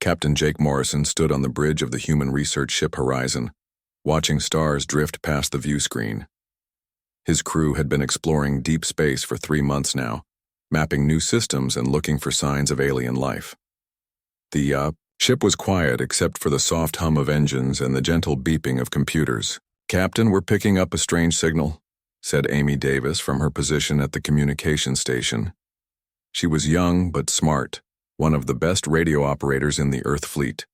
Captain Jake Morrison stood on the bridge of the human research ship Horizon, watching stars drift past the view screen. His crew had been exploring deep space for 3 months now, mapping new systems and looking for signs of alien life. The ship was quiet except for the soft hum of engines and the gentle beeping of computers. "Captain, we're picking up a strange signal," said Amy Davis from her position at the communication station. She was young but smart, one of the best radio operators in the Earth fleet.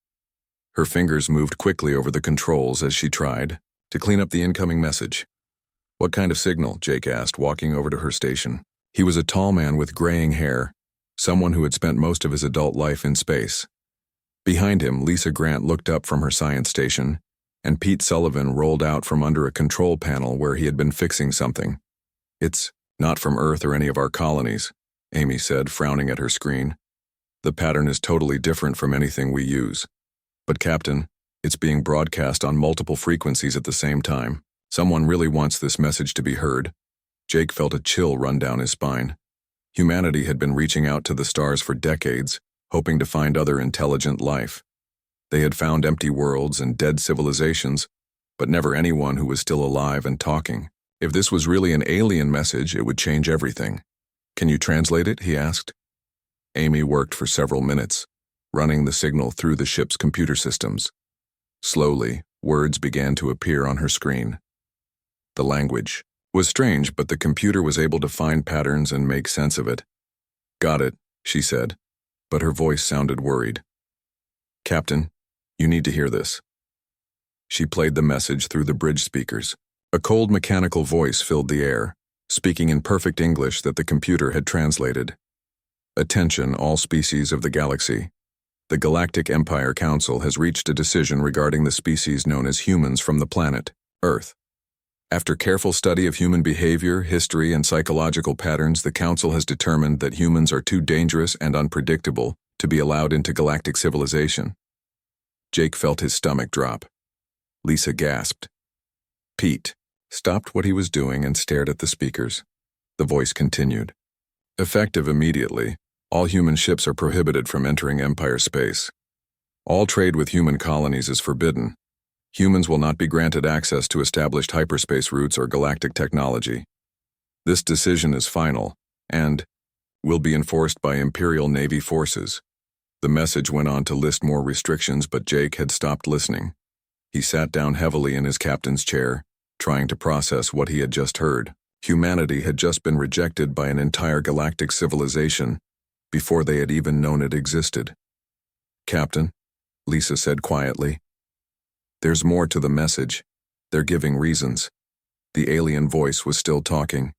Her fingers moved quickly over the controls as she tried to clean up the incoming message. "What kind of signal?" Jake asked, walking over to her station. He was a tall man with graying hair, someone who had spent most of his adult life in space. Behind him, Lisa Grant looked up from her science station, and Pete Sullivan rolled out from under a control panel where he had been fixing something. "It's not from Earth or any of our colonies," Amy said, frowning at her screen. "The pattern is totally different from anything we use. But Captain, it's being broadcast on multiple frequencies at the same time. Someone really wants this message to be heard." Jake felt a chill run down his spine. Humanity had been reaching out to the stars for decades, hoping to find other intelligent life. They had found empty worlds and dead civilizations, but never anyone who was still alive and talking. If this was really an alien message, it would change everything. "Can you translate it?" he asked. Amy worked for several minutes, running the signal through the ship's computer systems. Slowly, words began to appear on her screen. The language was strange, but the computer was able to find patterns and make sense of it. "Got it," she said, but her voice sounded worried. "Captain, you need to hear this." She played the message through the bridge speakers. A cold mechanical voice filled the air, speaking in perfect English that the computer had translated. "Attention, all species of the galaxy. The Galactic Empire Council has reached a decision regarding the species known as humans from the planet Earth. After careful study of human behavior, history, and psychological patterns, the Council has determined that humans are too dangerous and unpredictable to be allowed into galactic civilization." Jake felt his stomach drop. Lisa gasped. Pete stopped what he was doing and stared at the speakers. The voice continued. "Effective immediately, all human ships are prohibited from entering Empire space. All trade with human colonies is forbidden. Humans will not be granted access to established hyperspace routes or galactic technology. This decision is final and will be enforced by Imperial Navy forces." The message went on to list more restrictions, but Jake had stopped listening. He sat down heavily in his captain's chair, trying to process what he had just heard. Humanity had just been rejected by an entire galactic civilization before they had even known it existed. "Captain," Lisa said quietly, "there's more to the message. They're giving reasons." The alien voice was still talking.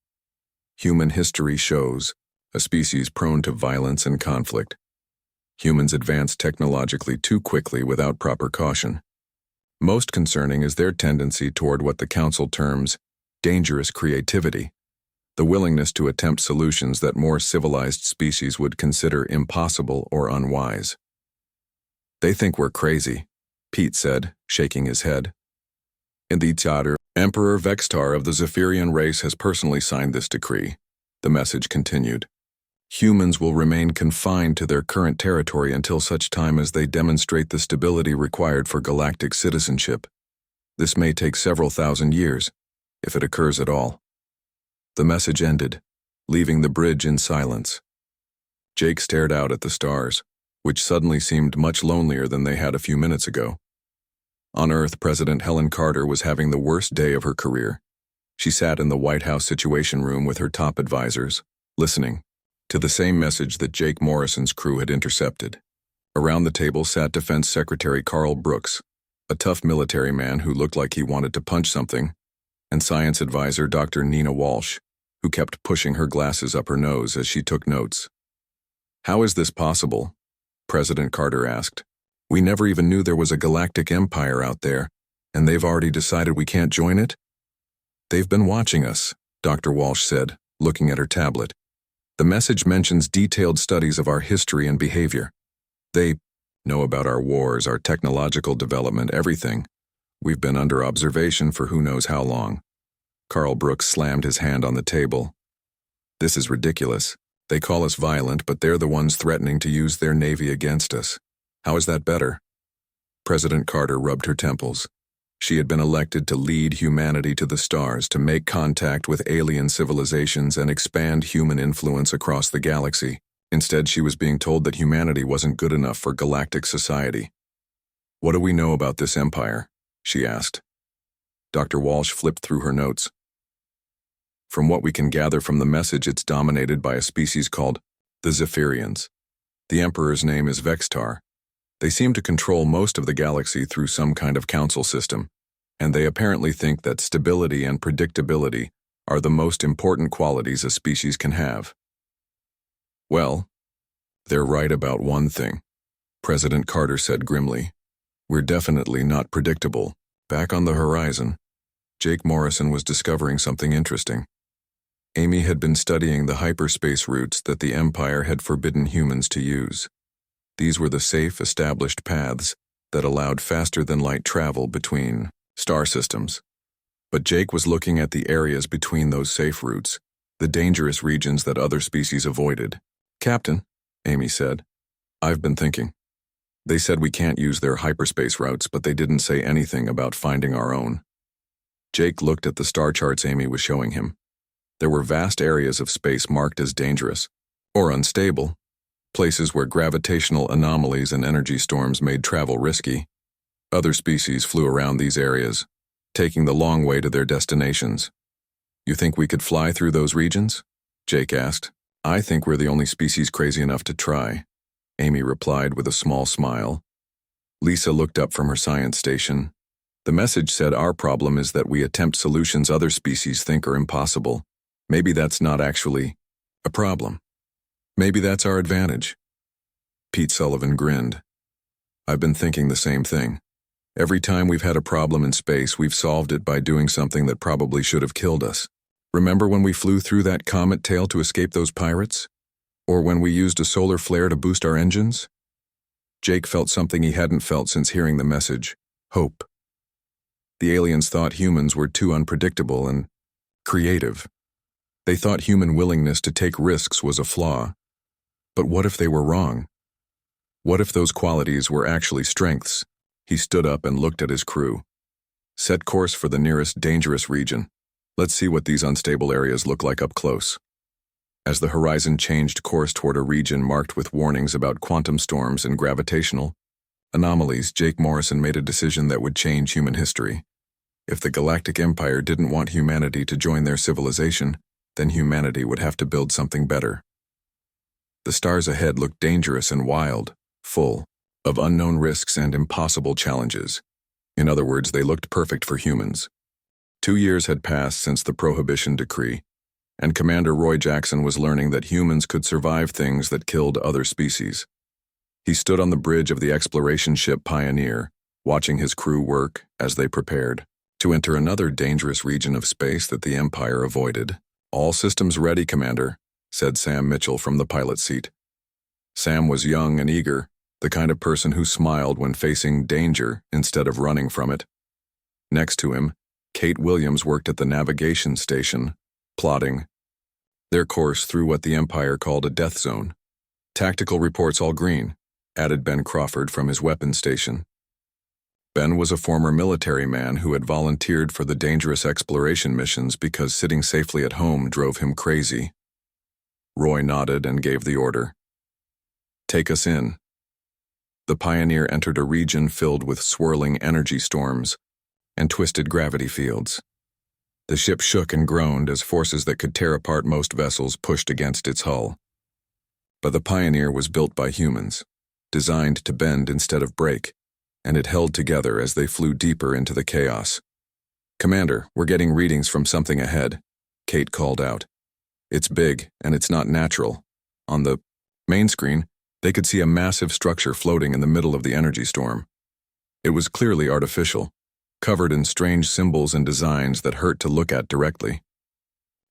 "Human history shows a species prone to violence and conflict. Humans advance technologically too quickly without proper caution. Most concerning is their tendency toward what the Council terms dangerous creativity, the willingness to attempt solutions that more civilized species would consider impossible or unwise." "They think we're crazy," Pete said, shaking his head. "In the Charter, Emperor Vextar of the Zephyrian race has personally signed this decree," the message continued. "Humans will remain confined to their current territory until such time as they demonstrate the stability required for galactic citizenship. This may take several thousand years, if it occurs at all." The message ended, leaving the bridge in silence. Jake stared out at the stars, which suddenly seemed much lonelier than they had a few minutes ago. On Earth, President Helen Carter was having the worst day of her career. She sat in the White House Situation Room with her top advisors, listening to the same message that Jake Morrison's crew had intercepted. Around the table sat Defense Secretary Carl Brooks, a tough military man who looked like he wanted to punch something, and Science Advisor Dr. Nina Walsh, who kept pushing her glasses up her nose as she took notes. "How is this possible?" President Carter asked. "We never even knew there was a galactic empire out there, and they've already decided we can't join it?" "They've been watching us," Dr. Walsh said, looking at her tablet. "The message mentions detailed studies of our history and behavior. They know about our wars, our technological development, everything. We've been under observation for who knows how long." Carl Brooks slammed his hand on the table. "This is ridiculous. They call us violent, but they're the ones threatening to use their navy against us. How is that better? President Carter rubbed her temples. She had been elected to lead humanity to the stars, to make contact with alien civilizations and expand human influence across the galaxy. Instead, she was being told that humanity wasn't good enough for galactic society. What do we know about this empire? She asked. Dr. Walsh flipped through her notes. From what we can gather from the message, it's dominated by a species called the Zephyrians. The Emperor's name is Vextar. They seem to control most of the galaxy through some kind of council system, and they apparently think that stability and predictability are the most important qualities a species can have. Well, they're right about one thing, President Carter said grimly. We're definitely not predictable. Back on the horizon, Jake Morrison was discovering something interesting. Amy had been studying the hyperspace routes that the Empire had forbidden humans to use. These were the safe, established paths that allowed faster-than-light travel between star systems. But Jake was looking at the areas between those safe routes, the dangerous regions that other species avoided. Captain, Amy said, I've been thinking. They said we can't use their hyperspace routes, but they didn't say anything about finding our own. Jake looked at the star charts Amy was showing him. There were vast areas of space marked as dangerous, or unstable, places where gravitational anomalies and energy storms made travel risky. Other species flew around these areas, taking the long way to their destinations. You think we could fly through those regions? Jake asked. I think we're the only species crazy enough to try, Amy replied with a small smile. Lisa looked up from her science station. The message said our problem is that we attempt solutions other species think are impossible. Maybe that's not actually a problem. Maybe that's our advantage. Pete Sullivan grinned. I've been thinking the same thing. Every time we've had a problem in space, we've solved it by doing something that probably should have killed us. Remember when we flew through that comet tail to escape those pirates? Or when we used a solar flare to boost our engines? Jake felt something he hadn't felt since hearing the message: hope. The aliens thought humans were too unpredictable and creative. They thought human willingness to take risks was a flaw. But what if they were wrong? What if those qualities were actually strengths? He stood up and looked at his crew. Set course for the nearest dangerous region. Let's see what these unstable areas look like up close. As the horizon changed course toward a region marked with warnings about quantum storms and gravitational anomalies, Jake Morrison made a decision that would change human history. If the Galactic Empire didn't want humanity to join their civilization, then humanity would have to build something better. The stars ahead looked dangerous and wild, full of unknown risks and impossible challenges. In other words, they looked perfect for humans. 2 years had passed since the Prohibition decree, and Commander Roy Jackson was learning that humans could survive things that killed other species. He stood on the bridge of the exploration ship Pioneer, watching his crew work as they prepared to enter another dangerous region of space that the Empire avoided. All systems ready, Commander, said Sam Mitchell from the pilot's seat. Sam was young and eager, the kind of person who smiled when facing danger instead of running from it. Next to him, Kate Williams worked at the navigation station, plotting their course through what the Empire called a death zone. Tactical reports all green, added Ben Crawford from his weapons station. Ben was a former military man who had volunteered for the dangerous exploration missions because sitting safely at home drove him crazy. Roy nodded and gave the order. Take us in. The Pioneer entered a region filled with swirling energy storms and twisted gravity fields. The ship shook and groaned as forces that could tear apart most vessels pushed against its hull. But the Pioneer was built by humans, designed to bend instead of break, and it held together as they flew deeper into the chaos. Commander, we're getting readings from something ahead, Kate called out. It's big, and it's not natural. On the main screen, they could see a massive structure floating in the middle of the energy storm. It was clearly artificial, covered in strange symbols and designs that hurt to look at directly.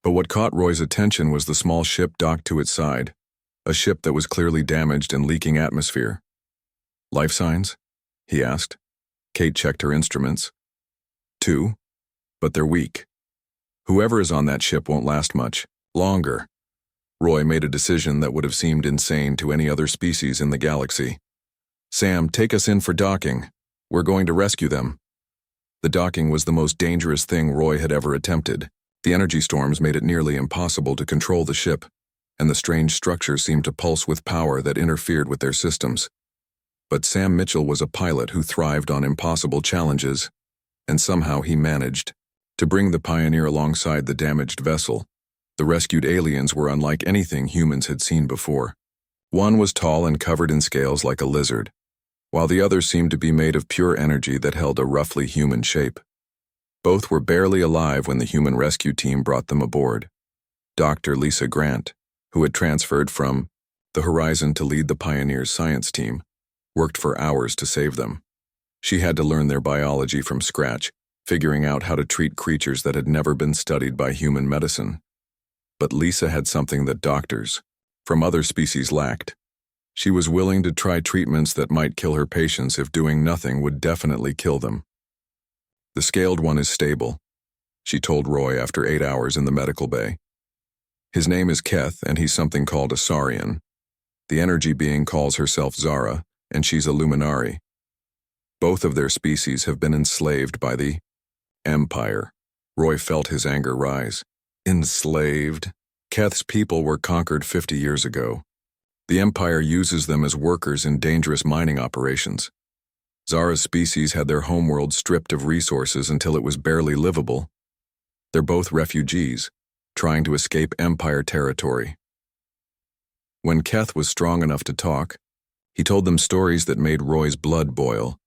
But what caught Roy's attention was the small ship docked to its side, a ship that was clearly damaged and leaking atmosphere. Life signs? He asked. Kate checked her instruments. 2, but they're weak. Whoever is on that ship won't last much longer. Roy made a decision that would have seemed insane to any other species in the galaxy. "Sam, take us in for docking. We're going to rescue them." The docking was the most dangerous thing Roy had ever attempted. The energy storms made it nearly impossible to control the ship, and the strange structure seemed to pulse with power that interfered with their systems. But Sam Mitchell was a pilot who thrived on impossible challenges, and somehow he managed to bring the Pioneer alongside the damaged vessel. The rescued aliens were unlike anything humans had seen before. One was tall and covered in scales like a lizard, while the other seemed to be made of pure energy that held a roughly human shape. Both were barely alive when the human rescue team brought them aboard. Dr. Lisa Grant, who had transferred from the Horizon to lead the Pioneer's science team, worked for hours to save them. She had to learn their biology from scratch, figuring out how to treat creatures that had never been studied by human medicine. But Lisa had something that doctors from other species lacked. She was willing to try treatments that might kill her patients if doing nothing would definitely kill them. "The scaled one is stable," she told Roy after 8 hours in the medical bay. "His name is Keth, and he's something called a Saurian. The energy being calls herself Zara, and she's a Luminari. Both of their species have been enslaved by the Empire." Roy felt his anger rise. Enslaved? Keth's people were conquered 50 years ago. The Empire uses them as workers in dangerous mining operations. Zara's species had their homeworld stripped of resources until it was barely livable. They're both refugees, trying to escape Empire territory. When Keth was strong enough to talk, he told them stories that made Roy's blood boil.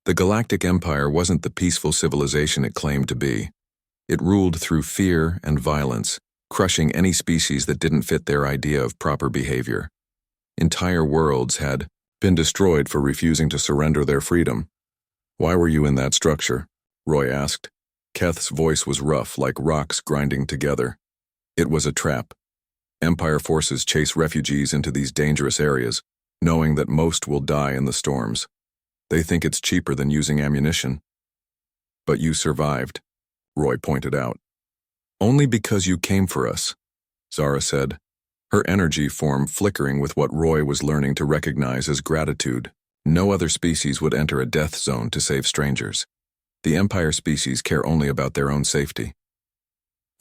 The Galactic Empire wasn't the peaceful civilization it claimed to be. It ruled through fear and violence, crushing any species that didn't fit their idea of proper behavior. Entire worlds had been destroyed for refusing to surrender their freedom. "Why were you in that structure?" Roy asked. Keth's voice was rough, like rocks grinding together. "It was a trap. Empire forces chase refugees into these dangerous areas, knowing that most will die in the storms. They think it's cheaper than using ammunition." "But you survived," Roy pointed out. "Only because you came for us," Zara said, her energy form flickering with what Roy was learning to recognize as gratitude. No other species would enter a death zone to save strangers. The Empire species care only about their own safety.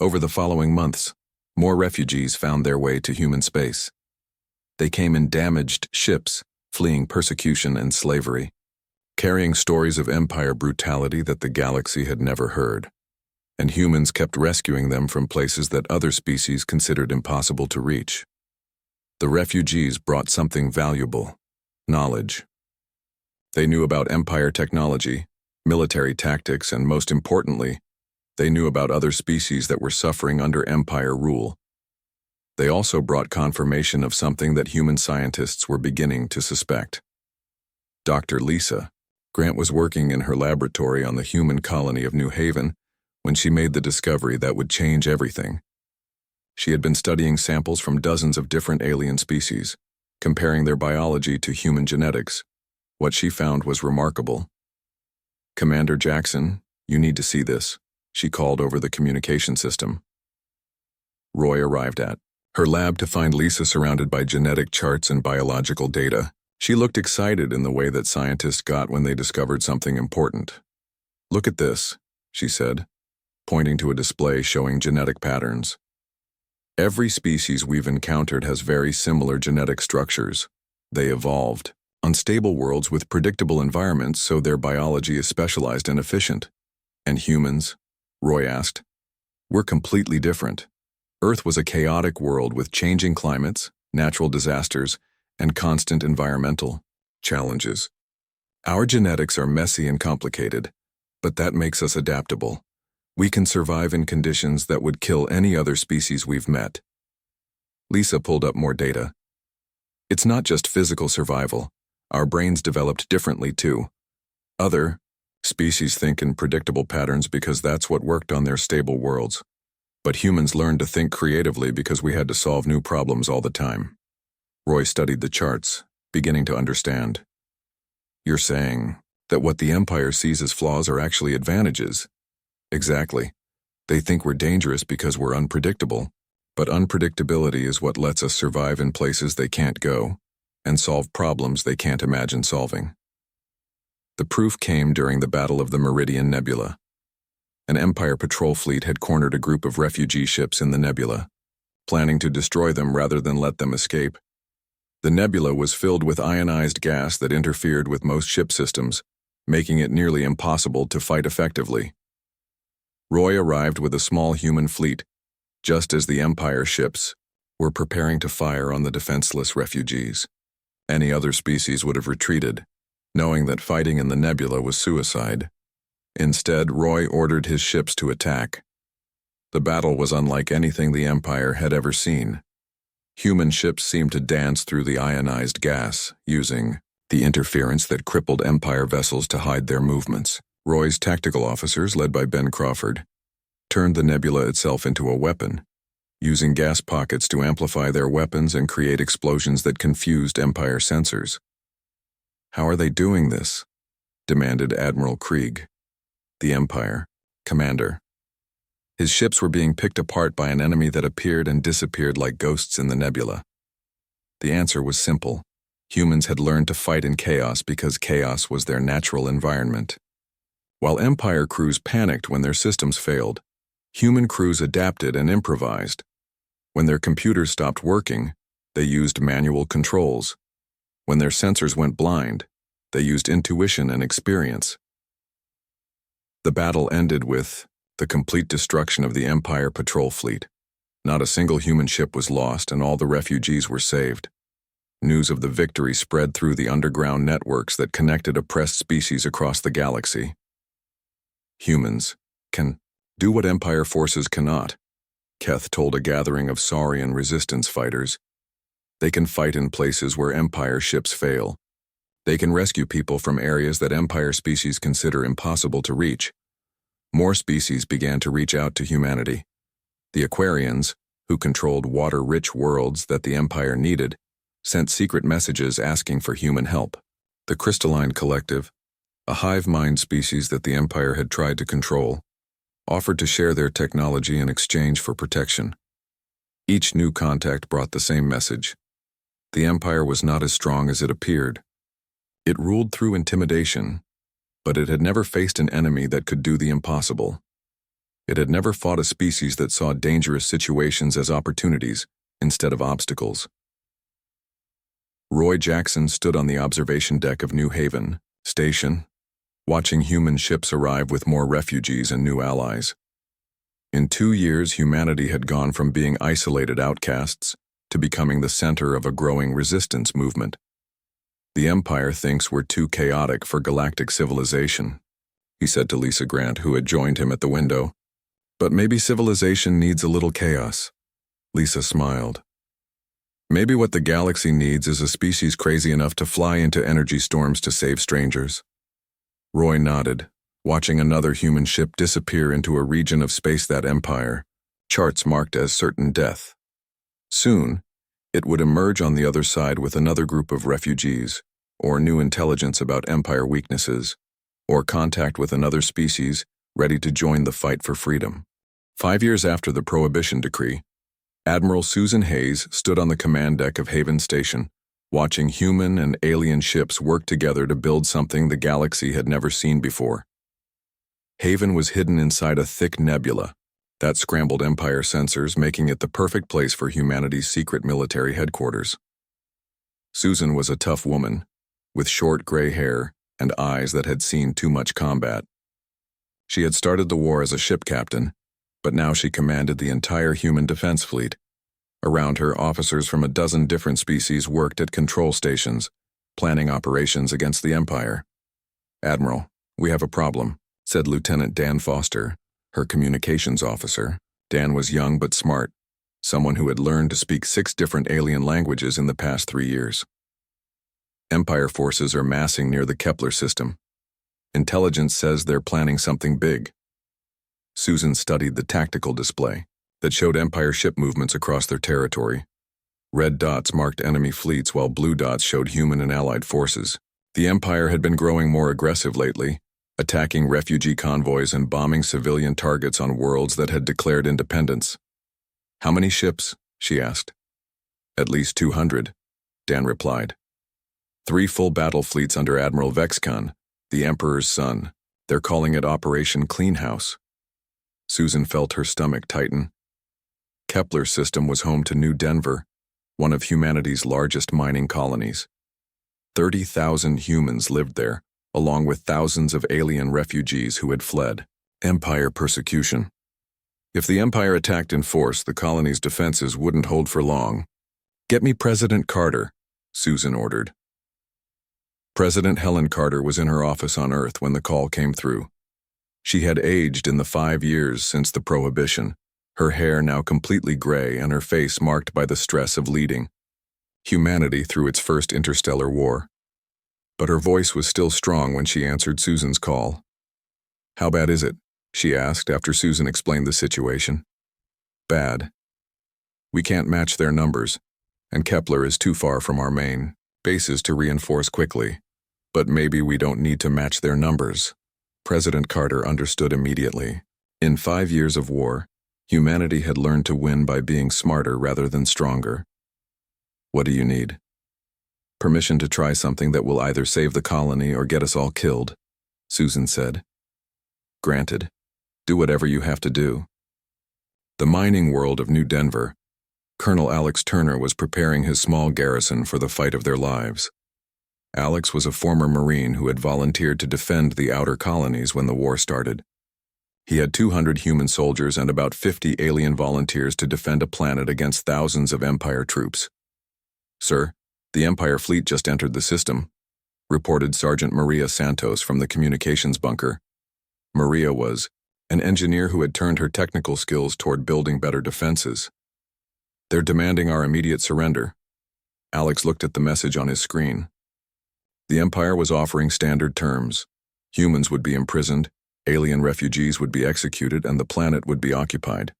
Over the following months, more refugees found their way to human space. They came in damaged ships, fleeing persecution and slavery, carrying stories of Empire brutality that the galaxy had never heard. And humans kept rescuing them from places that other species considered impossible to reach. The refugees brought something valuable: knowledge. They knew about Empire technology, military tactics, and most importantly, they knew about other species that were suffering under Empire rule. They also brought confirmation of something that human scientists were beginning to suspect. Dr. Lisa Grant was working in her laboratory on the human colony of New Haven when she made the discovery that would change everything. She had been studying samples from dozens of different alien species, comparing their biology to human genetics. What she found was remarkable. "Commander Jackson, you need to see this," she called over the communication system. Roy arrived at her lab to find Lisa surrounded by genetic charts and biological data. She looked excited in the way that scientists got when they discovered something important. "Look at this," she said, pointing to a display showing genetic patterns. "Every species we've encountered has very similar genetic structures. They evolved on stable worlds with predictable environments, so their biology is specialized and efficient. And humans?" Roy asked. "We're completely different. Earth was a chaotic world with changing climates, natural disasters, and constant environmental challenges. Our genetics are messy and complicated, but that makes us adaptable. We can survive in conditions that would kill any other species we've met." Lisa pulled up more data. "It's not just physical survival. Our brains developed differently too. Other species think in predictable patterns because that's what worked on their stable worlds. But humans learned to think creatively because we had to solve new problems all the time." Roy studied the charts, beginning to understand. "You're saying that what the Empire sees as flaws are actually advantages?" "Exactly. They think we're dangerous because we're unpredictable, but unpredictability is what lets us survive in places they can't go. and solve problems they can't imagine solving. The proof came during the Battle of the Meridian Nebula. An Empire patrol fleet had cornered a group of refugee ships in the nebula, planning to destroy them rather than let them escape. The nebula was filled with ionized gas that interfered with most ship systems, making it nearly impossible to fight effectively. Roy arrived with a small human fleet, just as the Empire ships were preparing to fire on the defenseless refugees. Any other species would have retreated, knowing that fighting in the nebula was suicide. Instead, Roy ordered his ships to attack. The battle was unlike anything the Empire had ever seen. Human ships seemed to dance through the ionized gas, using the interference that crippled Empire vessels to hide their movements. Roy's tactical officers, led by Ben Crawford, turned the nebula itself into a weapon, using gas pockets to amplify their weapons and create explosions that confused Empire sensors. "How are they doing this?" demanded Admiral Krieg, the Empire commander. His ships were being picked apart by an enemy that appeared and disappeared like ghosts in the nebula. The answer was simple. Humans had learned to fight in chaos because chaos was their natural environment. While Empire crews panicked when their systems failed, human crews adapted and improvised. When their computers stopped working, they used manual controls. When their sensors went blind, they used intuition and experience. The battle ended with the complete destruction of the Empire patrol fleet. Not a single human ship was lost, and all the refugees were saved. News of the victory spread through the underground networks that connected oppressed species across the galaxy. Humans can do what Empire forces cannot, Keth told a gathering of Saurian resistance fighters. They can fight in places where Empire ships fail. They can rescue people from areas that Empire species consider impossible to reach. More species began to reach out to humanity. The Aquarians, who controlled water-rich worlds that the Empire needed, sent secret messages asking for human help. The Crystalline Collective, a hive mind species that the Empire had tried to control, offered to share their technology in exchange for protection. Each new contact brought the same message. The Empire was not as strong as it appeared. It ruled through intimidation, but it had never faced an enemy that could do the impossible. It had never fought a species that saw dangerous situations as opportunities instead of obstacles. Roy Jackson stood on the observation deck of New Haven Station, watching human ships arrive with more refugees and new allies. In 2 years, humanity had gone from being isolated outcasts to becoming the center of a growing resistance movement. "The Empire thinks we're too chaotic for galactic civilization," he said to Lisa Grant, who had joined him at the window. "But maybe civilization needs a little chaos." Lisa smiled. "Maybe what the galaxy needs is a species crazy enough to fly into energy storms to save strangers." Roy nodded, watching another human ship disappear into a region of space that Empire charts marked as certain death. Soon, it would emerge on the other side with another group of refugees, or new intelligence about Empire weaknesses, or contact with another species ready to join the fight for freedom. 5 years after the Prohibition Decree, Admiral Susan Hayes stood on the command deck of Haven Station, watching human and alien ships work together to build something the galaxy had never seen before. Haven was hidden inside a thick nebula that scrambled Empire sensors, making it the perfect place for humanity's secret military headquarters. Susan was a tough woman, with short gray hair and eyes that had seen too much combat. She had started the war as a ship captain, but now she commanded the entire human defense fleet. Around her, officers from a dozen different species worked at control stations, planning operations against the Empire. "Admiral, we have a problem," said Lieutenant Dan Foster, her communications officer. Dan was young but smart, someone who had learned to speak 6 different alien languages in the past 3 years. "Empire forces are massing near the Kepler system. Intelligence says they're planning something big." Susan studied the tactical display that showed Empire ship movements across their territory. Red dots marked enemy fleets while blue dots showed human and allied forces. The Empire had been growing more aggressive lately, attacking refugee convoys and bombing civilian targets on worlds that had declared independence. "How many ships?" she asked. "At least 200, Dan replied. 3 full battle fleets under Admiral Vexcon, the Emperor's son. They're calling it Operation Cleanhouse. Susan felt her stomach tighten. Kepler's system was home to New Denver, one of humanity's largest mining colonies. 30,000 humans lived there, along with thousands of alien refugees who had fled. Empire persecution. If the Empire attacked in force, the colony's defenses wouldn't hold for long. "Get me President Carter," Susan ordered. President Helen Carter was in her office on Earth when the call came through. She had aged in the 5 years since the Prohibition, her hair now completely gray and her face marked by the stress of leading humanity through its first interstellar war. But her voice was still strong when she answered Susan's call. "How bad is it?" she asked after Susan explained the situation. "Bad. We can't match their numbers, and Kepler is too far from our main bases to reinforce quickly. But maybe we don't need to match their numbers." President Carter understood immediately. In 5 years of war, humanity had learned to win by being smarter rather than stronger. "What do you need?" "Permission to try something that will either save the colony or get us all killed," Susan said. "Granted. Do whatever you have to do." The mining world of New Denver, Colonel Alex Turner was preparing his small garrison for the fight of their lives. Alex was a former Marine who had volunteered to defend the outer colonies when the war started. He had 200 human soldiers and about 50 alien volunteers to defend a planet against thousands of Empire troops. "Sir, the Empire fleet just entered the system," reported Sergeant Maria Santos from the communications bunker. Maria was an engineer who had turned her technical skills toward building better defenses. "They're demanding our immediate surrender." Alex looked at the message on his screen. The Empire was offering standard terms. Humans would be imprisoned, alien refugees would be executed, and the planet would be occupied.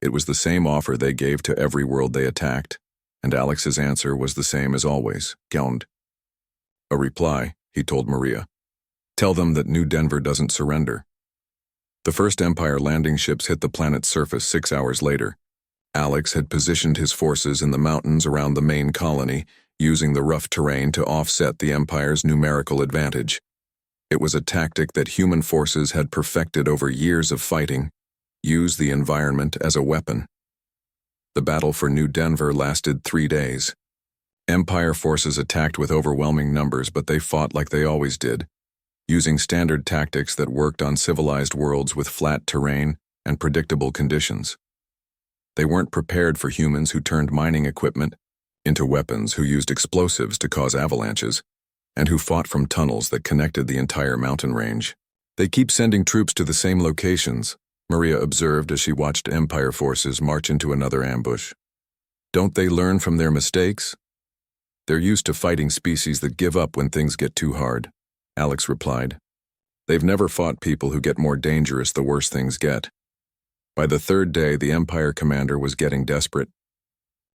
It was the same offer they gave to every world they attacked, and Alex's answer was the same as always: "Geld." "A reply," he told Maria. "Tell them that New Denver doesn't surrender." The first Empire landing ships hit the planet's surface 6 hours later. Alex had positioned his forces in the mountains around the main colony, using the rough terrain to offset the Empire's numerical advantage. It was a tactic that human forces had perfected over years of fighting: use the environment as a weapon. The battle for New Denver lasted 3 days. Empire forces attacked with overwhelming numbers, but they fought like they always did, using standard tactics that worked on civilized worlds with flat terrain and predictable conditions. They weren't prepared for humans who turned mining equipment into weapons, who used explosives to cause avalanches, and who fought from tunnels that connected the entire mountain range. "They keep sending troops to the same locations," Maria observed as she watched Empire forces march into another ambush. "Don't they learn from their mistakes?" "They're used to fighting species that give up when things get too hard," Alex replied. "They've never fought people who get more dangerous the worse things get." By the 3rd day, the Empire commander was getting desperate.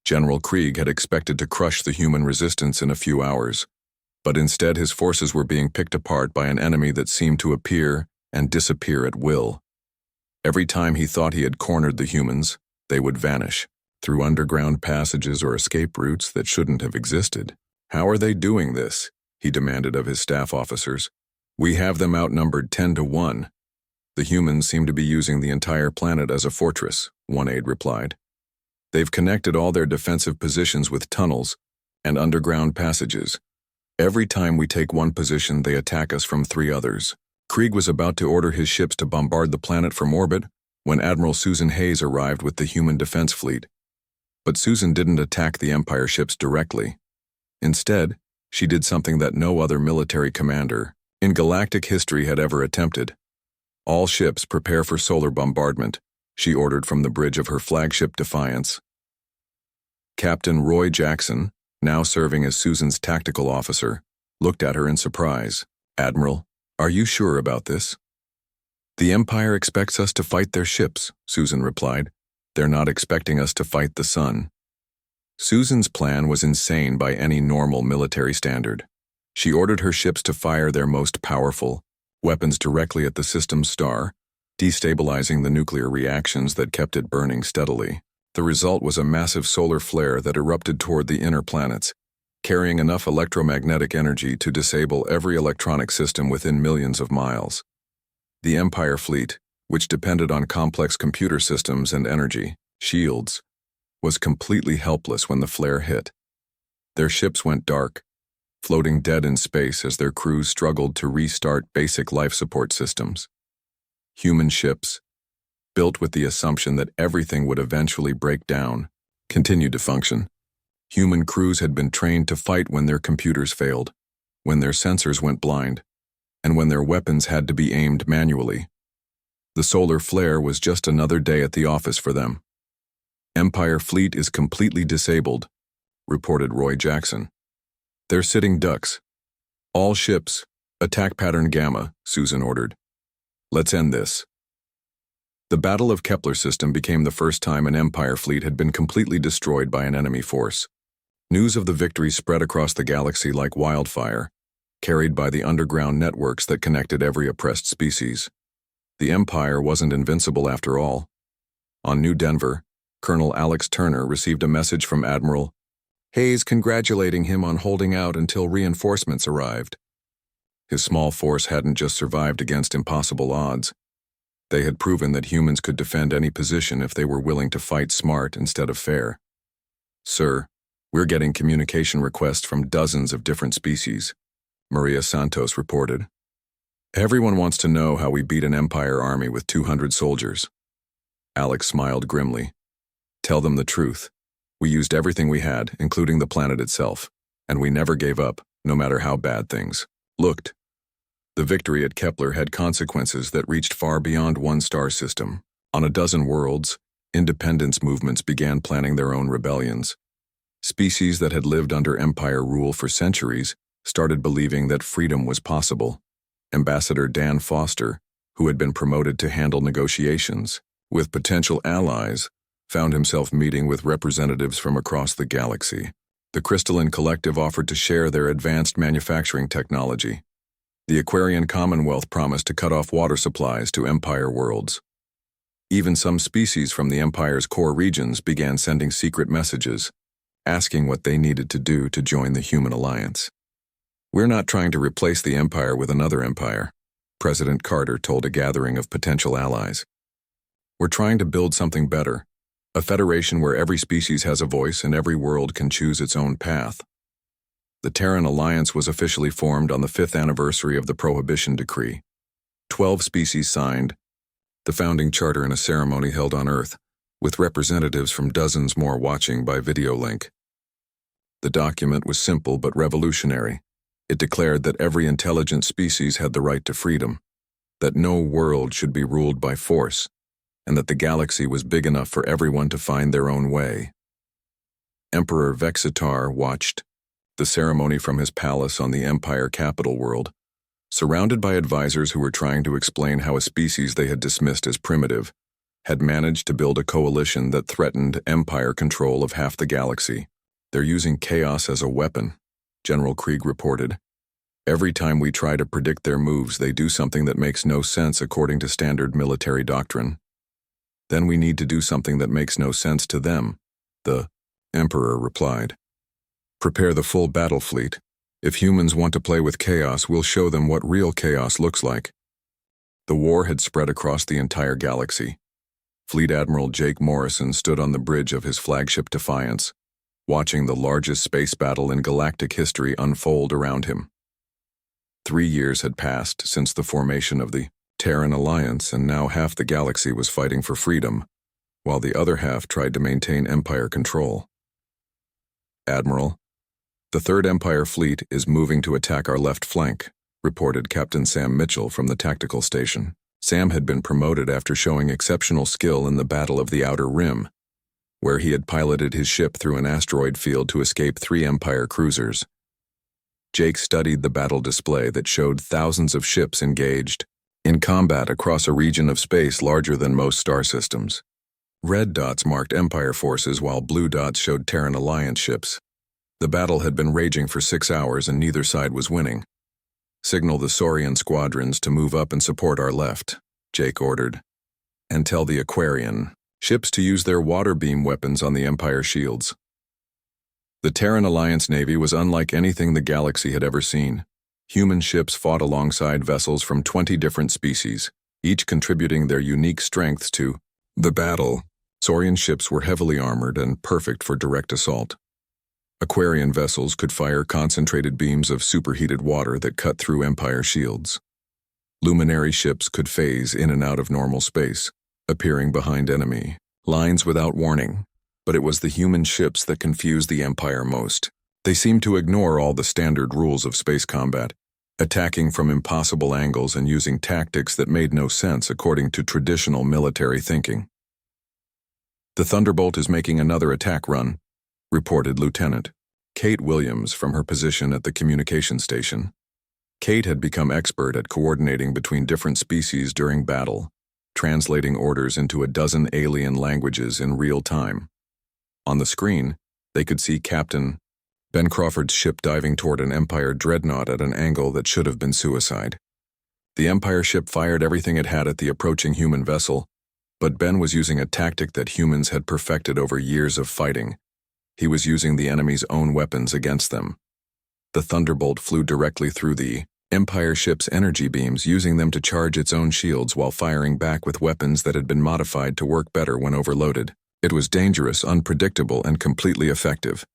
General Krieg had expected to crush the human resistance in a few hours, but instead his forces were being picked apart by an enemy that seemed to appear and disappear at will. Every time he thought he had cornered the humans, they would vanish, through underground passages or escape routes that shouldn't have existed. "How are they doing this?" he demanded of his staff officers. "We have them outnumbered 10 to 1. "The humans seem to be using the entire planet as a fortress," one aide replied. "They've connected all their defensive positions with tunnels and underground passages. Every time we take one position, they attack us from 3 others." Krieg was about to order his ships to bombard the planet from orbit when Admiral Susan Hayes arrived with the human defense fleet. But Susan didn't attack the Empire ships directly. Instead, she did something that no other military commander in galactic history had ever attempted. "All ships prepare for solar bombardment," she ordered from the bridge of her flagship Defiance. Captain Roy Jackson, now serving as Susan's tactical officer, looked at her in surprise. "Admiral, are you sure about this?" "The Empire expects us to fight their ships," Susan replied. "They're not expecting us to fight the sun." Susan's plan was insane by any normal military standard. She ordered her ships to fire their most powerful weapons directly at the system's star, destabilizing the nuclear reactions that kept it burning steadily. The result was a massive solar flare that erupted toward the inner planets, carrying enough electromagnetic energy to disable every electronic system within millions of miles. The Empire fleet, which depended on complex computer systems and energy shields, was completely helpless when the flare hit. Their ships went dark, floating dead in space as their crews struggled to restart basic life support systems. Human ships, built with the assumption that everything would eventually break down, continued to function. Human crews had been trained to fight when their computers failed, when their sensors went blind, and when their weapons had to be aimed manually. The solar flare was just another day at the office for them. Empire fleet is completely disabled, reported Roy Jackson. They're sitting ducks. All ships, attack pattern Gamma, Susan ordered. Let's end this. The Battle of Kepler system became the first time an Empire fleet had been completely destroyed by an enemy force. News of the victory spread across the galaxy like wildfire, carried by the underground networks that connected every oppressed species. The Empire wasn't invincible after all. On New Denver, Colonel Alex Turner received a message from Admiral Hayes congratulating him on holding out until reinforcements arrived. His small force hadn't just survived against impossible odds. They had proven that humans could defend any position if they were willing to fight smart instead of fair. Sir, we're getting communication requests from dozens of different species, Maria Santos reported. Everyone wants to know how we beat an Empire army with 200 soldiers. Alex smiled grimly. Tell them the truth. We used everything we had, including the planet itself, and we never gave up, no matter how bad things looked. The victory at Kepler had consequences that reached far beyond one star system. On a dozen worlds, independence movements began planning their own rebellions. Species that had lived under Empire rule for centuries started believing that freedom was possible. Ambassador Dan Foster, who had been promoted to handle negotiations with potential allies, found himself meeting with representatives from across the galaxy. The Crystalline Collective offered to share their advanced manufacturing technology. The Aquarian Commonwealth promised to cut off water supplies to Empire worlds. Even some species from the Empire's core regions began sending secret messages, asking what they needed to do to join the human alliance. We're not trying to replace the Empire with another empire, President Carter told a gathering of potential allies. We're trying to build something better, a federation where every species has a voice and every world can choose its own path. The Terran Alliance was officially formed on the 5th anniversary of the Prohibition Decree. 12 species signed the founding charter in a ceremony held on Earth, with representatives from dozens more watching by video link. The document was simple but revolutionary. It declared that every intelligent species had the right to freedom, that no world should be ruled by force, and that the galaxy was big enough for everyone to find their own way. Emperor Vexitar watched the ceremony from his palace on the Empire capital world, surrounded by advisors who were trying to explain how a species they had dismissed as primitive had managed to build a coalition that threatened Empire control of half the galaxy. They're using chaos as a weapon, General Krieg reported. Every time we try to predict their moves, they do something that makes no sense according to standard military doctrine. Then we need to do something that makes no sense to them, the Emperor replied. Prepare the full battle fleet. If humans want to play with chaos, we'll show them what real chaos looks like. The war had spread across the entire galaxy. Fleet Admiral Jake Morrison stood on the bridge of his flagship Defiance, watching the largest space battle in galactic history unfold around him. 3 years had passed since the formation of the Terran Alliance, and now half the galaxy was fighting for freedom, while the other half tried to maintain Empire control. Admiral, the Third Empire Fleet is moving to attack our left flank, reported Captain Sam Mitchell from the tactical station. Sam had been promoted after showing exceptional skill in the Battle of the Outer Rim, where he had piloted his ship through an asteroid field to escape 3 Empire cruisers. Jake studied the battle display that showed thousands of ships engaged in combat across a region of space larger than most star systems. Red dots marked Empire forces while blue dots showed Terran Alliance ships. The battle had been raging for 6 hours and neither side was winning. Signal the Saurian squadrons to move up and support our left, Jake ordered. And tell the Aquarian ships to use their water beam weapons on the Empire shields. The Terran Alliance Navy was unlike anything the galaxy had ever seen. Human ships fought alongside vessels from 20 different species, each contributing their unique strengths to the battle. Saurian ships were heavily armored and perfect for direct assault. Aquarian vessels could fire concentrated beams of superheated water that cut through Empire shields. Luminary ships could phase in and out of normal space, appearing behind enemy lines without warning. But it was the human ships that confused the Empire most. They seemed to ignore all the standard rules of space combat, attacking from impossible angles and using tactics that made no sense according to traditional military thinking. "The Thunderbolt is making another attack run," reported Lieutenant Kate Williams from her position at the communication station. Kate had become expert at coordinating between different species during battle, translating orders into a dozen alien languages in real time. On the screen, they could see Captain Ben Crawford's ship diving toward an Empire dreadnought at an angle that should have been suicide. The Empire ship fired everything it had at the approaching human vessel, but Ben was using a tactic that humans had perfected over years of fighting. He was using the enemy's own weapons against them. The Thunderbolt flew directly through the Empire ship's energy beams, using them to charge its own shields while firing back with weapons that had been modified to work better when overloaded. It was dangerous, unpredictable, and completely effective.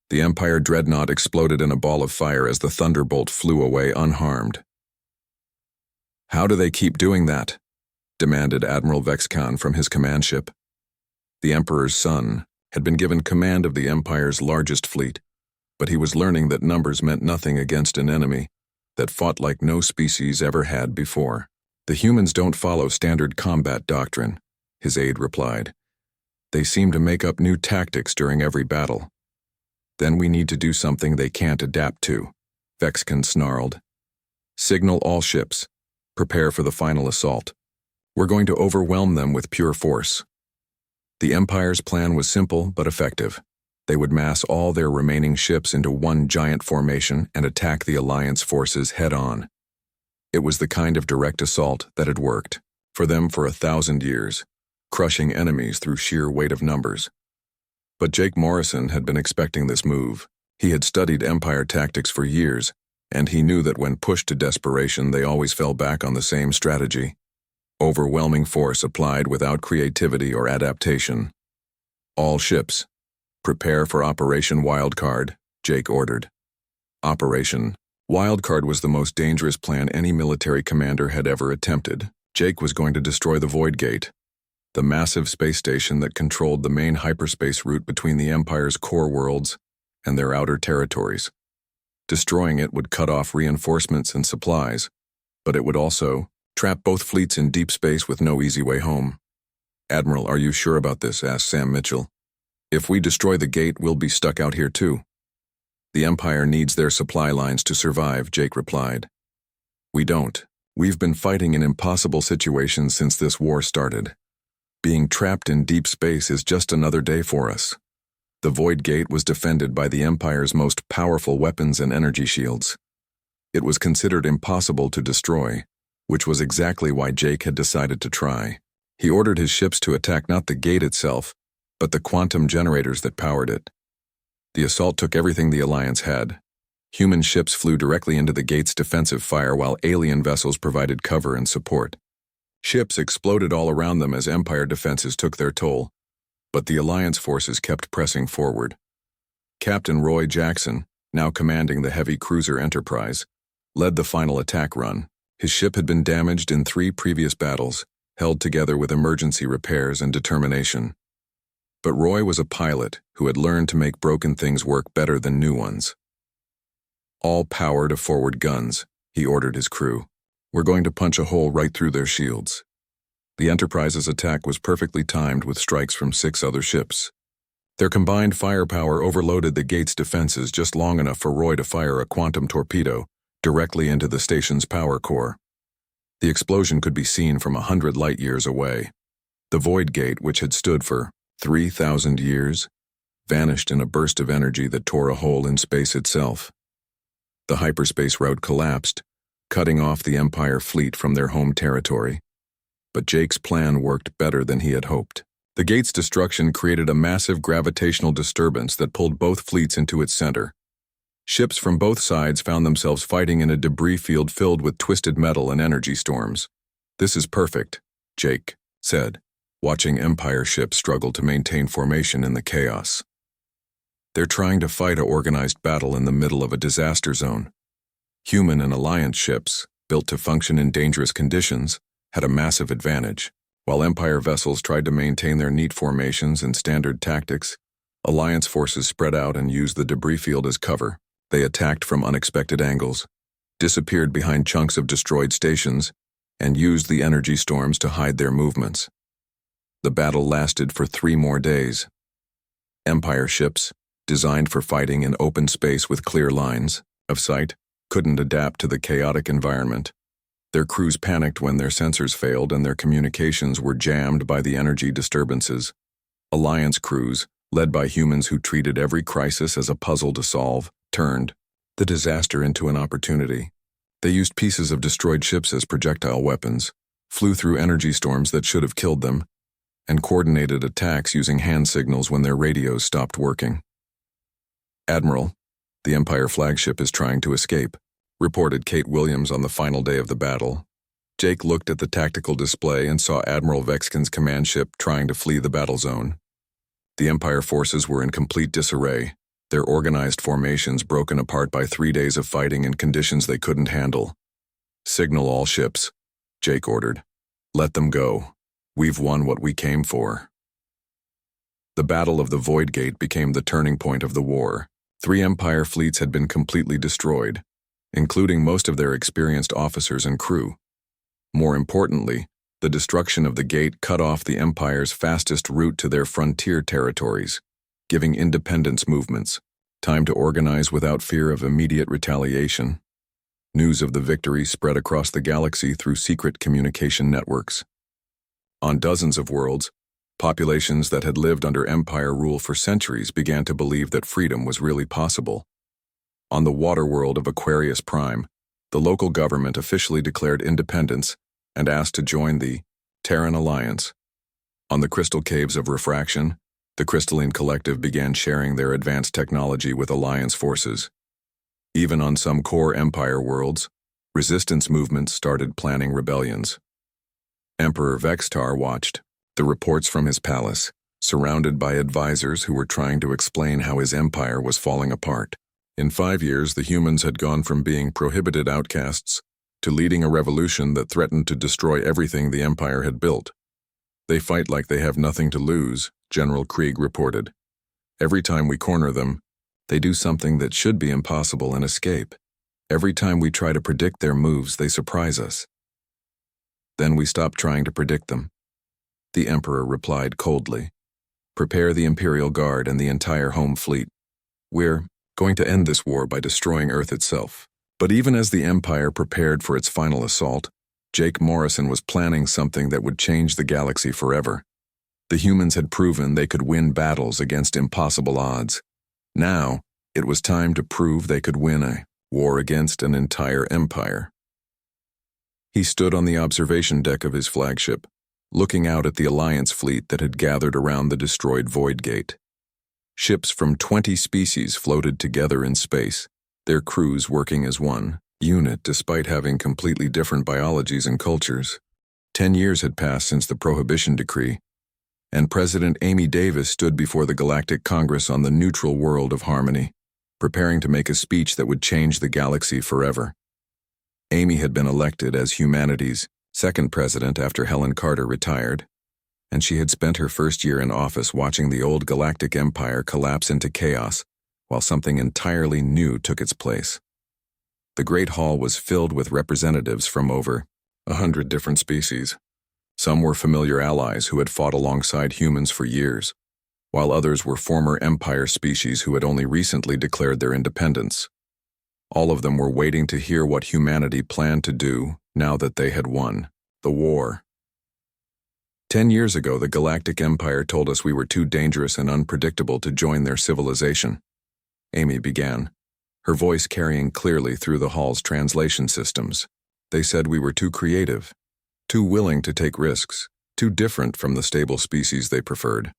The Empire dreadnought exploded in a ball of fire as the Thunderbolt flew away unharmed. "How do they keep doing that?" demanded Admiral Vexcan from his command ship. The Emperor's son had been given command of the Empire's largest fleet, but he was learning that numbers meant nothing against an enemy that fought like no species ever had before. "The humans don't follow standard combat doctrine," his aide replied. "They seem to make up new tactics during every battle." "Then we need to do something they can't adapt to," Vexcan snarled. "Signal all ships. Prepare for the final assault. We're going to overwhelm them with pure force." The Empire's plan was simple but effective. They would mass all their remaining ships into one giant formation and attack the Alliance forces head-on. It was the kind of direct assault that had worked for them for 1,000 years, crushing enemies through sheer weight of numbers. But Jake Morrison had been expecting this move. He had studied Empire tactics for years, and he knew that when pushed to desperation, they always fell back on the same strategy: overwhelming force applied without creativity or adaptation. "All ships, prepare for Operation Wildcard," Jake ordered. Operation Wildcard was the most dangerous plan any military commander had ever attempted. Jake was going to destroy the Void Gate, the massive space station that controlled the main hyperspace route between the Empire's core worlds and their outer territories. Destroying it would cut off reinforcements and supplies, but it would also trap both fleets in deep space with no easy way home. "Admiral, are you sure about this?" asked Sam Mitchell. "If we destroy the gate, we'll be stuck out here too." "The Empire needs their supply lines to survive," Jake replied. "We don't. We've been fighting in impossible situations since this war started. Being trapped in deep space is just another day for us." The Void Gate was defended by the Empire's most powerful weapons and energy shields. It was considered impossible to destroy, which was exactly why Jake had decided to try. He ordered his ships to attack not the gate itself, but the quantum generators that powered it. The assault took everything the Alliance had. Human ships flew directly into the gate's defensive fire while alien vessels provided cover and support. Ships exploded all around them as Empire defenses took their toll, but the Alliance forces kept pressing forward. Captain Roy Jackson, now commanding the heavy cruiser Enterprise, led the final attack run. His ship had been damaged in 3 previous battles, held together with emergency repairs and determination. But Roy was a pilot who had learned to make broken things work better than new ones. "All power to forward guns," he ordered his crew. "We're going to punch a hole right through their shields." The Enterprise's attack was perfectly timed with strikes from 6 other ships. Their combined firepower overloaded the gate's defenses just long enough for Roy to fire a quantum torpedo directly into the station's power core. The explosion could be seen from 100 light-years away. The Void Gate, which had stood for 3,000 years, vanished in a burst of energy that tore a hole in space itself. The hyperspace route collapsed, cutting off the Empire fleet from their home territory. But Jake's plan worked better than he had hoped. The gate's destruction created a massive gravitational disturbance that pulled both fleets into its center. Ships from both sides found themselves fighting in a debris field filled with twisted metal and energy storms. "This is perfect," Jake said, watching Empire ships struggle to maintain formation in the chaos. "They're trying to fight an organized battle in the middle of a disaster zone." Human and Alliance ships, built to function in dangerous conditions, had a massive advantage. While Empire vessels tried to maintain their neat formations and standard tactics, Alliance forces spread out and used the debris field as cover. They attacked from unexpected angles, disappeared behind chunks of destroyed stations, and used the energy storms to hide their movements. The battle lasted for 3 more days. Empire ships, designed for fighting in open space with clear lines of sight, couldn't adapt to the chaotic environment. Their crews panicked when their sensors failed and their communications were jammed by the energy disturbances. Alliance crews, led by humans who treated every crisis as a puzzle to solve, turned the disaster into an opportunity. They used pieces of destroyed ships as projectile weapons, flew through energy storms that should have killed them, and coordinated attacks using hand signals when their radios stopped working. "Admiral, the Empire flagship is trying to escape," reported Kate Williams on the final day of the battle. Jake looked at the tactical display and saw Admiral Vexkin's command ship trying to flee the battle zone. The Empire forces were in complete disarray, their organized formations broken apart by 3 days of fighting in conditions they couldn't handle. "Signal all ships," Jake ordered. "Let them go. We've won what we came for." The Battle of the Void Gate became the turning point of the war. 3 Empire fleets had been completely destroyed, including most of their experienced officers and crew. More importantly, the destruction of the gate cut off the Empire's fastest route to their frontier territories, giving independence movements time to organize without fear of immediate retaliation. News of the victory spread across the galaxy through secret communication networks. On dozens of worlds, populations that had lived under Empire rule for centuries began to believe that freedom was really possible. On the water world of Aquarius Prime, the local government officially declared independence and asked to join the Terran Alliance. On the crystal caves of Refraction, the Crystalline Collective began sharing their advanced technology with Alliance forces. Even on some core Empire worlds, resistance movements started planning rebellions. Emperor Vextar watched the reports from his palace, surrounded by advisors who were trying to explain how his empire was falling apart. In 5 years, the humans had gone from being prohibited outcasts to leading a revolution that threatened to destroy everything the Empire had built. "They fight like they have nothing to lose," General Krieg reported. "Every time we corner them, they do something that should be impossible and escape. Every time we try to predict their moves, they surprise us. Then we stop trying to predict them." The Emperor replied coldly. "Prepare the Imperial Guard and the entire home fleet. We're going to end this war by destroying Earth itself." But even as the Empire prepared for its final assault, Jake Morrison was planning something that would change the galaxy forever. The humans had proven they could win battles against impossible odds. Now, it was time to prove they could win a war against an entire empire. He stood on the observation deck of his flagship, looking out at the Alliance fleet that had gathered around the destroyed Void Gate. Ships from 20 species floated together in space, their crews working as one unit despite having completely different biologies and cultures. 10 years had passed since the Prohibition Decree, and President Amy Davis stood before the Galactic Congress on the neutral world of Harmony, preparing to make a speech that would change the galaxy forever. Amy had been elected as humanity's second president after Helen Carter retired, and she had spent her first year in office watching the old Galactic Empire collapse into chaos while something entirely new took its place. The Great Hall was filled with representatives from over 100 different species. Some were familiar allies who had fought alongside humans for years, while others were former Empire species who had only recently declared their independence. All of them were waiting to hear what humanity planned to do now that they had won the war. 10 years ago, the Galactic Empire told us we were too dangerous and unpredictable to join their civilization. Amy began, her voice carrying clearly through the hall's translation systems. They said we were too creative, too willing to take risks, too different from the stable species they preferred.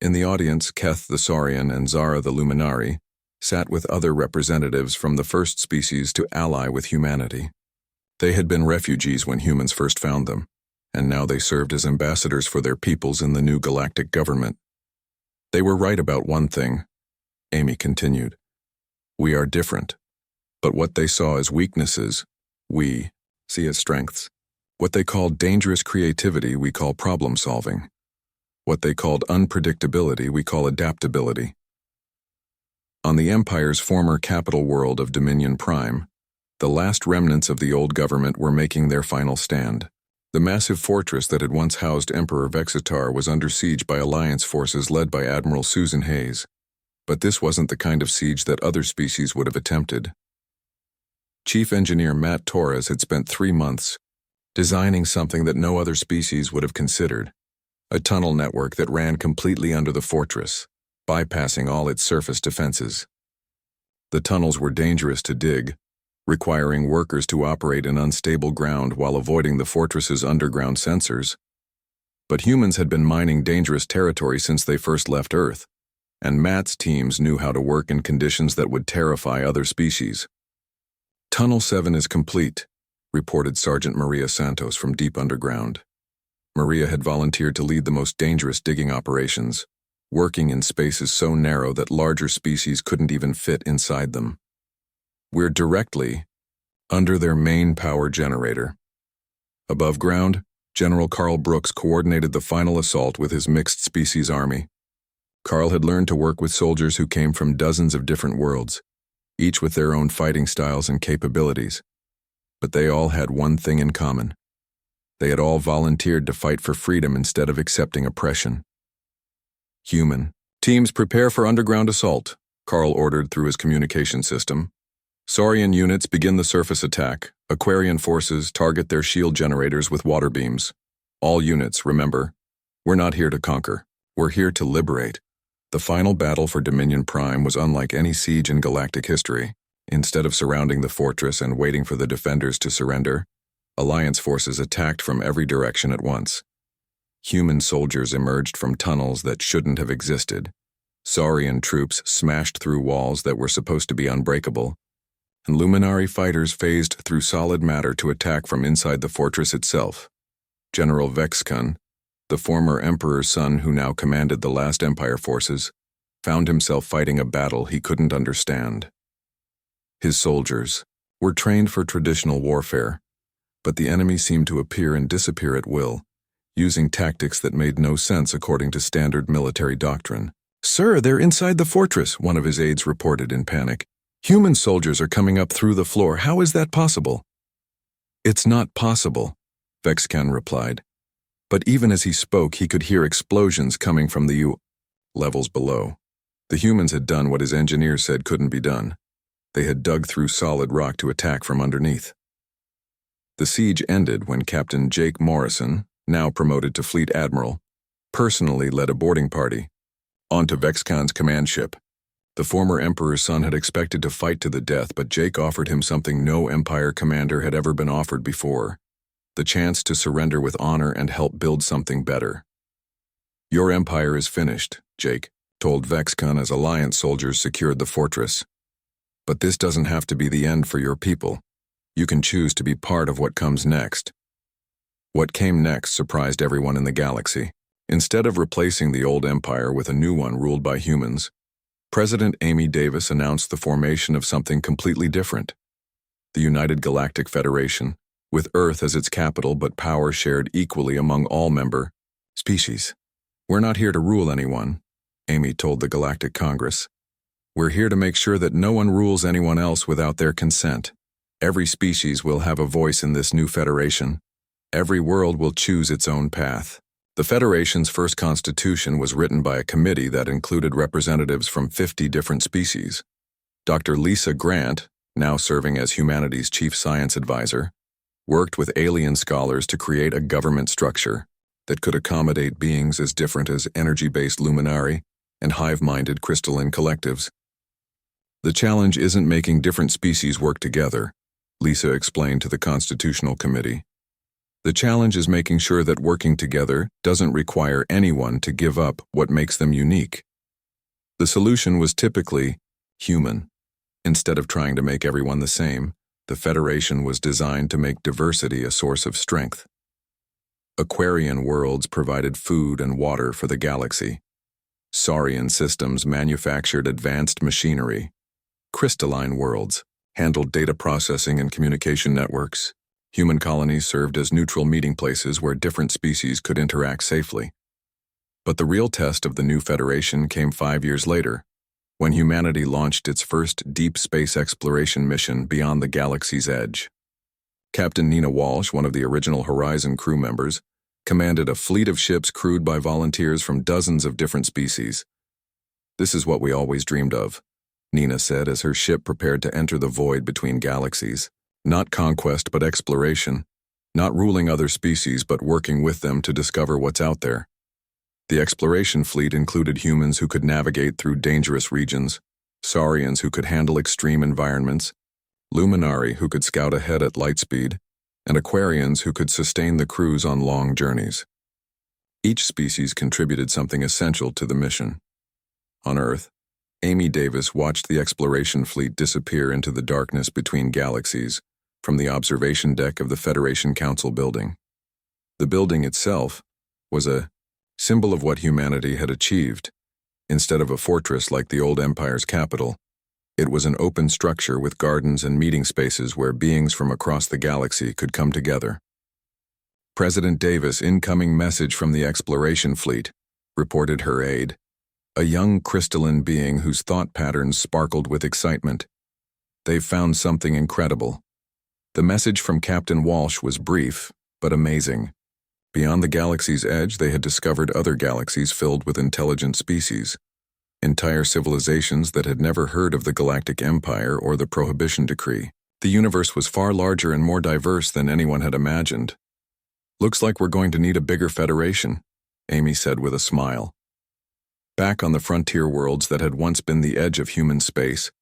In the audience, Keth the Saurian and Zara the Luminari sat with other representatives from the first species to ally with humanity. They had been refugees when humans first found them, and now they served as ambassadors for their peoples in the new galactic government. They were right about one thing, Amy continued. We are different, but what they saw as weaknesses, we see as strengths. What they called dangerous creativity, we call problem solving. What they called unpredictability, we call adaptability. On the Empire's former capital world of Dominion Prime, the last remnants of the old government were making their final stand. The massive fortress that had once housed Emperor Vexitar was under siege by Alliance forces led by Admiral Susan Hayes. But this wasn't the kind of siege that other species would have attempted. Chief Engineer Matt Torres had spent 3 months designing something that no other species would have considered, a tunnel network that ran completely under the fortress, bypassing all its surface defenses. The tunnels were dangerous to dig, requiring workers to operate in unstable ground while avoiding the fortress's underground sensors. But humans had been mining dangerous territory since they first left Earth, and Matt's teams knew how to work in conditions that would terrify other species. Tunnel 7 is complete, reported Sergeant Maria Santos from deep underground. Maria had volunteered to lead the most dangerous digging operations, working in spaces so narrow that larger species couldn't even fit inside them. We're directly under their main power generator. Above ground, General Carl Brooks coordinated the final assault with his mixed species army. Carl had learned to work with soldiers who came from dozens of different worlds, each with their own fighting styles and capabilities. But they all had one thing in common. They had all volunteered to fight for freedom instead of accepting oppression. Human. Teams prepare for underground assault, Carl ordered through his communication system. Saurian units begin the surface attack. Aquarian forces target their shield generators with water beams. All units, remember, we're not here to conquer. We're here to liberate. The final battle for Dominion Prime was unlike any siege in galactic history. Instead of surrounding the fortress and waiting for the defenders to surrender, Alliance forces attacked from every direction at once. Human soldiers emerged from tunnels that shouldn't have existed. Saurian troops smashed through walls that were supposed to be unbreakable, and Luminari fighters phased through solid matter to attack from inside the fortress itself. General Vexcun, the former Emperor's son who now commanded the last Empire forces, found himself fighting a battle he couldn't understand. His soldiers were trained for traditional warfare, but the enemy seemed to appear and disappear at will, using tactics that made no sense according to standard military doctrine. "Sir, they're inside the fortress," one of his aides reported in panic. "Human soldiers are coming up through the floor. How is that possible?" "It's not possible," Vexcan replied. But even as he spoke, he could hear explosions coming from the levels below. The humans had done what his engineers said couldn't be done. They had dug through solid rock to attack from underneath. The siege ended when Captain Jake Morrison, now promoted to Fleet Admiral, personally led a boarding party onto Vexcan's command ship. The former Emperor's son had expected to fight to the death, but Jake offered him something no Empire commander had ever been offered before: the chance to surrender with honor and help build something better. "Your empire is finished," Jake told Vexcan as Alliance soldiers secured the fortress. "But this doesn't have to be the end for your people. You can choose to be part of what comes next." What came next surprised everyone in the galaxy. Instead of replacing the old empire with a new one ruled by humans, President Amy Davis announced the formation of something completely different: the United Galactic Federation, with Earth as its capital but power shared equally among all member species. "We're not here to rule anyone," Amy told the Galactic Congress. "We're here to make sure that no one rules anyone else without their consent. Every species will have a voice in this new federation. Every world will choose its own path." The Federation's first constitution was written by a committee that included representatives from 50 different species. Dr. Lisa Grant, now serving as humanity's chief science advisor, worked with alien scholars to create a government structure that could accommodate beings as different as energy-based luminari and hive-minded crystalline collectives. "The challenge isn't making different species work together," Lisa explained to the Constitutional Committee. The challenge is making sure that working together doesn't require anyone to give up what makes them unique. The solution was typically human. Instead of trying to make everyone the same, the Federation was designed to make diversity a source of strength. Aquarian worlds provided food and water for the galaxy. Saurian systems manufactured advanced machinery. Crystalline worlds handled data processing and communication networks. Human colonies served as neutral meeting places where different species could interact safely. But the real test of the new Federation came 5 years later, when humanity launched its first deep space exploration mission beyond the galaxy's edge. Captain Nina Walsh, one of the original Horizon crew members, commanded a fleet of ships crewed by volunteers from dozens of different species. "This is what we always dreamed of," Nina said as her ship prepared to enter the void between galaxies. Not conquest, but exploration. Not ruling other species, but working with them to discover what's out there. The exploration fleet included humans who could navigate through dangerous regions, Saurians who could handle extreme environments, Luminari who could scout ahead at light speed, and Aquarians who could sustain the crews on long journeys. Each species contributed something essential to the mission. On Earth, Amy Davis watched the exploration fleet disappear into the darkness between galaxies from the observation deck of the Federation Council building. The building itself was a symbol of what humanity had achieved. Instead of a fortress like the old Empire's capital, it was an open structure with gardens and meeting spaces where beings from across the galaxy could come together. "President Davis, incoming message from the exploration fleet," reported her aide, a young crystalline being whose thought patterns sparkled with excitement. "They've found something incredible." The message from Captain Walsh was brief, but amazing. Beyond the galaxy's edge, they had discovered other galaxies filled with intelligent species. Entire civilizations that had never heard of the Galactic Empire or the Prohibition Decree. The universe was far larger and more diverse than anyone had imagined. "Looks like we're going to need a bigger federation," Amy said with a smile. Back on the frontier worlds that had once been the edge of human space,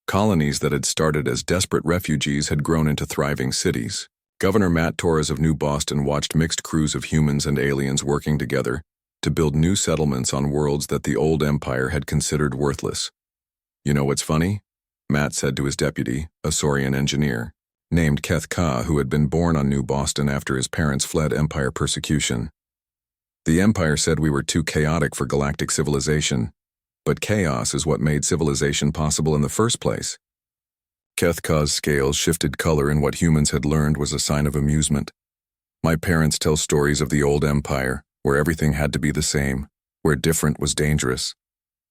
colonies that had started as desperate refugees had grown into thriving cities. Governor Matt Torres of New Boston watched mixed crews of humans and aliens working together to build new settlements on worlds that the old empire had considered worthless. "You know what's funny?" Matt said to his deputy, a Saurian engineer, named Keth Ka, who had been born on New Boston after his parents fled Empire persecution. "The Empire said we were too chaotic for galactic civilization, but chaos is what made civilization possible in the first place." Keth Ka's scales shifted color in what humans had learned was a sign of amusement. "My parents tell stories of the old empire, where everything had to be the same, where different was dangerous.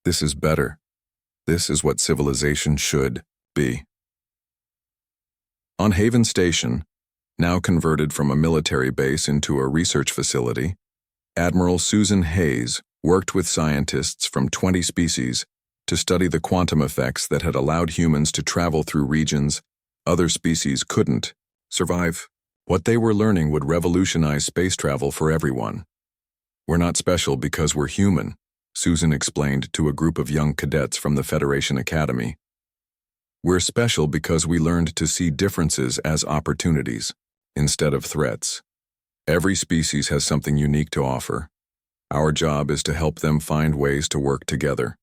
This is better. This is what civilization should be." On Haven Station, now converted from a military base into a research facility, Admiral Susan Hayes worked with scientists from 20 species to study the quantum effects that had allowed humans to travel through regions other species couldn't survive. What they were learning would revolutionize space travel for everyone. "We're not special because we're human," Susan explained to a group of young cadets from the Federation Academy. "We're special because we learned to see differences as opportunities, instead of threats. Every species has something unique to offer. Our job is to help them find ways to work together."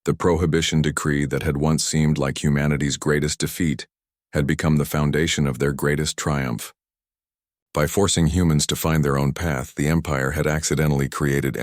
The Prohibition Decree that had once seemed like humanity's greatest defeat had become the foundation of their greatest triumph. By forcing humans to find their own path, the Empire had accidentally created